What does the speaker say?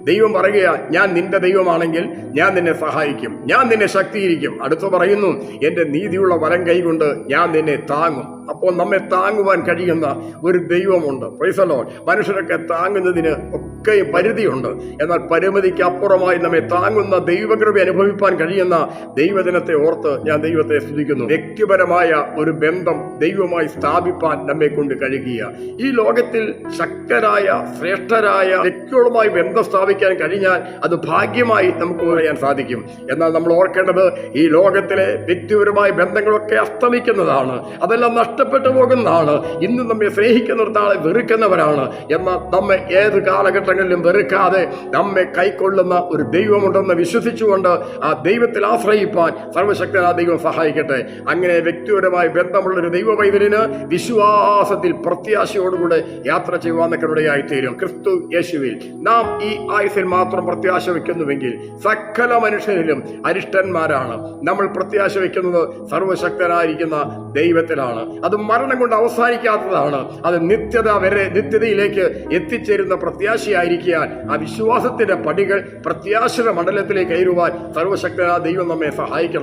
ദൈവം പറയുക, ഞാൻ നിന്റെ ദൈവമാണെങ്കിൽ ഞാൻ നിന്നെ സഹായിക്കും, ഞാൻ നിന്നെ ശക്തീകരിക്കും. അടുത്ത് പറയുന്നു, എൻ്റെ നീതിയുള്ള വലം കൈകൊണ്ട് ഞാൻ നിന്നെ താങ്ങും. അപ്പോൾ നമ്മെ താങ്ങുവാൻ കഴിയുന്ന ഒരു ദൈവമുണ്ട്. Praise the lord. മനുഷ്യരൊക്കെ താങ്ങുന്നതിന് ഒക്കെ പരിധിയുണ്ട്. എന്നാൽ പരിമിതിക്ക് അപ്പുറമായി നമ്മെ താങ്ങുന്ന ദൈവകൃപ അനുഭവിപ്പാൻ കഴിയുന്ന ദൈവദിനത്തെ ഓർത്ത് ഞാൻ ദൈവത്തെ സ്തുതിക്കുന്നു. വ്യക്തിപരമായ ഒരു ബന്ധം ദൈവമായി സ്ഥാപിപ്പാൻ നമ്മെ കൊണ്ട് കഴിയുക. ഈ ലോകത്തിൽ ശക്തരായ ശ്രേഷ്ഠരായ വ്യക്തികളുമായി ബന്ധം സ്ഥാപിക്കാൻ കഴിഞ്ഞാൽ അത് ഭാഗ്യമായി നമുക്ക് പറയാൻ സാധിക്കും. എന്നാൽ നമ്മൾ ഓർക്കേണ്ടത്, ഈ ലോകത്തിലെ വ്യക്തിപരമായ ബന്ധങ്ങളൊക്കെ അസ്തമിക്കുന്നതാണ്, അതെല്ലാം നഷ്ടപ്പെട്ടു പോകുന്നതാണ്. ഇന്ന് നമ്മെ സ്നേഹിക്കുന്നിടത്താളെ വെറുക്കുന്നവരാണ്. എന്നാൽ നമ്മെ ഏത് കാലഘട്ടങ്ങളിലും വെറുക്കാതെ നമ്മെ കൈക്കൊള്ളുന്ന ഒരു ദൈവമുണ്ടെന്ന് വിശ്വസിച്ചുകൊണ്ട് ആ ദൈവത്തിൽ ആശ്രയിപ്പാൻ സർവശക്തനായ ദൈവം സഹായിക്കട്ടെ. അങ്ങനെ വ്യക്തിപരമായ ബന്ധമുള്ളൊരു ദൈവ പൈതലിന് വിശ്വാസത്തിൽ പ്രത്യാശയോടുകൂടെ യാത്ര ചെയ്യുവാനൊക്കെയായി തീരും. ക്രിസ്തു യേശുവിൽ നാം ഈ ആയുസ്സിൽ മാത്രം പ്രത്യാശ വയ്ക്കുന്നുവെങ്കിൽ സകല മനുഷ്യരിലും അരിഷ്ടന്മാരാണ്. നമ്മൾ പ്രത്യാശ വയ്ക്കുന്നത് സർവശക്തനായിരിക്കുന്ന ദൈവത്തിലാണ്. അത് മരണം കൊണ്ട് അവസാനിക്കാത്തതാണ്. അത് നിത്യതയിലേക്ക് എത്തിച്ചേരുന്ന പ്രത്യാശയായിരിക്കാൻ ആ വിശ്വാസത്തിന്റെ പടികൾ പ്രത്യാശയുടെ മണ്ഡലത്തിലേക്ക് കയറുവാൻ സർവശക്തനായ ദൈവം നമ്മെ സഹായിക്കണം.